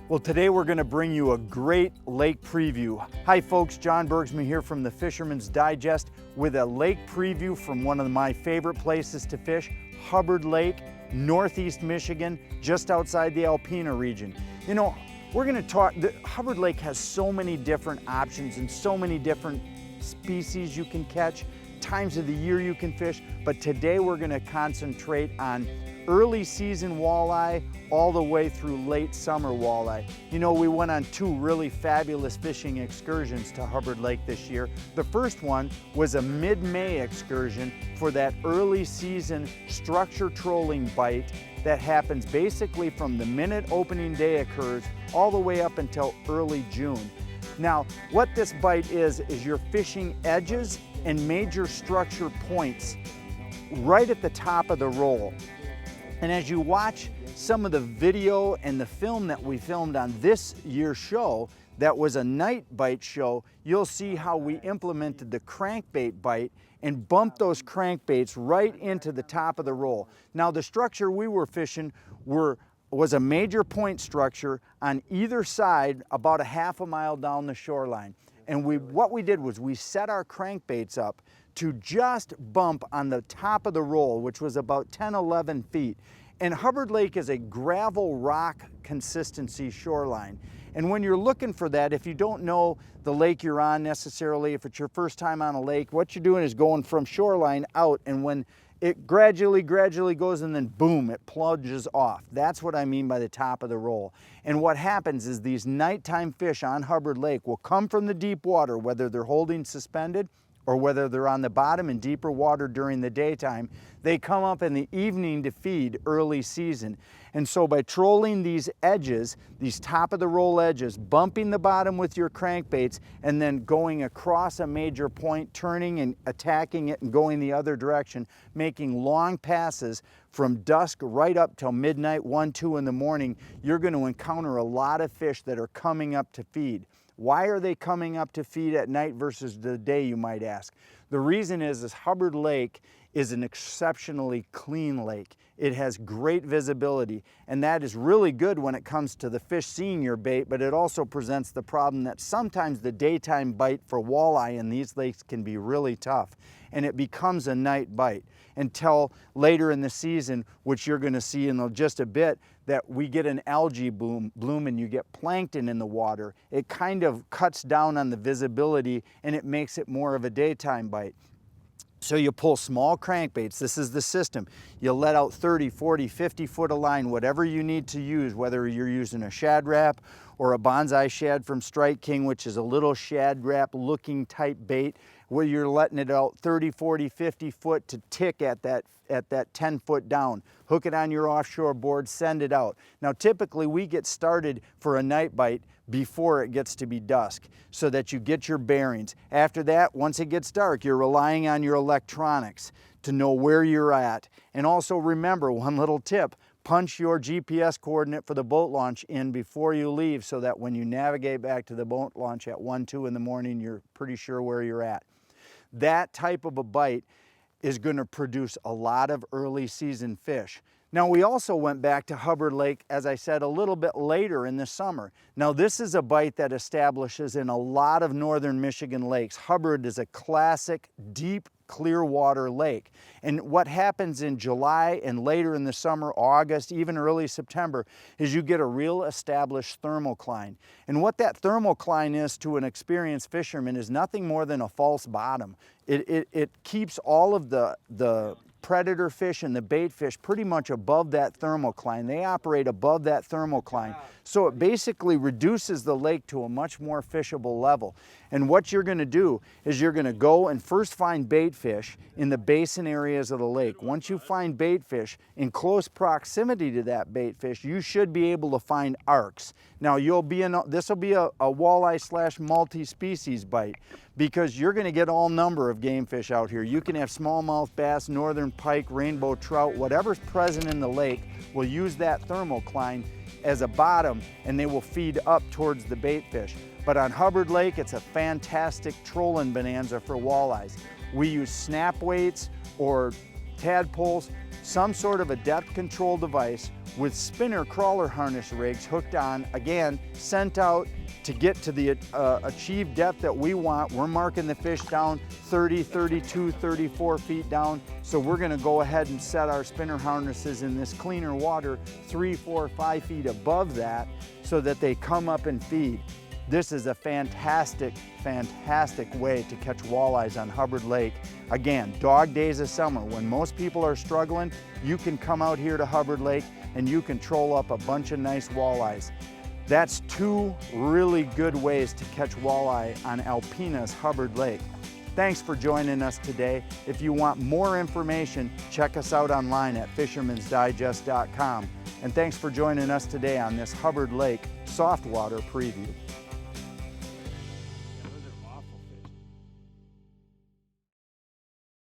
Well, today we're going to bring you a great lake preview. Hi folks, John Bergsman here from the Fisherman's Digest with a lake preview from one of my favorite places to fish, Hubbard Lake, Northeast Michigan, just outside the Alpena region. You know, we're going to talk, Hubbard Lake has so many different options and so many different species you can catch, times of the year you can fish, but today we're going to concentrate on early season walleye all the way through late summer walleye. You know, we went on two really fabulous fishing excursions to Hubbard Lake this year. The first one was a mid-May excursion for that early season structure trolling bite that happens basically from the minute opening day occurs all the way up until early June. Now, what this bite is you're fishing edges and major structure points right at the top of the roll. And as you watch some of the video and the film that we filmed on this year's show, that was a night bite show, you'll see how we implemented the crankbait bite and bumped those crankbaits right into the top of the roll. Now the structure we were fishing was a major point structure on either side about a half a mile down the shoreline. And what we did was we set our crankbaits up to just bump on the top of the roll, which was about 10, 11 feet. And Hubbard Lake is a gravel rock consistency shoreline. And when you're looking for that, if you don't know the lake you're on necessarily, if it's your first time on a lake, what you're doing is going from shoreline out, and when it gradually goes and then boom, it plunges off. That's what I mean by the top of the roll. And what happens is these nighttime fish on Hubbard Lake will come from the deep water, whether they're holding suspended or whether they're on the bottom in deeper water during the daytime. They come up in the evening to feed early season. And so by trolling these edges, these top of the roll edges, bumping the bottom with your crankbaits, and then going across a major point, turning and attacking it and going the other direction, making long passes from dusk right up till midnight, 1, 2 in the morning, you're going to encounter a lot of fish that are coming up to feed. Why are they coming up to feed at night versus the day, you might ask? The reason is Hubbard Lake is an exceptionally clean lake. It has great visibility, and that is really good when it comes to the fish seeing your bait, but it also presents the problem that sometimes the daytime bite for walleye in these lakes can be really tough, and it becomes a night bite until later in the season, which you're gonna see in just a bit, that we get an algae bloom and you get plankton in the water. It kind of cuts down on the visibility and it makes it more of a daytime bite. So you pull small crankbaits, this is the system. You let out 30, 40, 50 foot of line, whatever you need to use, whether you're using a shad wrap or a bonsai shad from Strike King, which is a little shad wrap looking type bait, where you're letting it out 30, 40, 50 foot to tick at that 10 foot down. Hook it on your offshore board, send it out. Now typically we get started for a night bite before it gets to be dusk so that you get your bearings. After that, once it gets dark, you're relying on your electronics to know where you're at. And also remember, one little tip, punch your GPS coordinate for the boat launch in before you leave so that when you navigate back to the boat launch at 1, 2 in the morning, you're pretty sure where you're at. That type of a bite is going to produce a lot of early season fish. Now we also went back to Hubbard Lake, as I said, a little bit later in the summer. Now this is a bite that establishes in a lot of northern Michigan lakes. Hubbard is a classic deep clear water lake. And what happens in July and later in the summer, August, even early September, is you get a real established thermocline. And what that thermocline is to an experienced fisherman is nothing more than a false bottom. It keeps all of the predator fish and the bait fish pretty much above that thermocline. They operate above that thermocline. So it basically reduces the lake to a much more fishable level. And what you're going to do is you're going to go and first find bait fish in the basin areas of the lake. Once you find bait fish in close proximity to that bait fish, you should be able to find arcs. Now this will be a walleye / multi-species bite, because you're going to get all number of game fish out here. You can have smallmouth bass, northern pike, rainbow trout, whatever's present in the lake will use that thermocline as a bottom, and they will feed up towards the bait fish. But on Hubbard Lake, it's a fantastic trolling bonanza for walleyes. We use snap weights or tadpoles, some sort of a depth control device with spinner crawler harness rigs hooked on, again, sent out to get to the achieved depth that we want. We're marking the fish down 30, 32, 34 feet down. So we're gonna go ahead and set our spinner harnesses in this cleaner water 3, 4, 5 feet above that so that they come up and feed. This is a fantastic, fantastic way to catch walleyes on Hubbard Lake. Again, dog days of summer, when most people are struggling, you can come out here to Hubbard Lake and you can troll up a bunch of nice walleyes. That's 2 really good ways to catch walleye on Alpena's Hubbard Lake. Thanks for joining us today. If you want more information, check us out online at fishermansdigest.com. And thanks for joining us today on this Hubbard Lake Softwater Preview.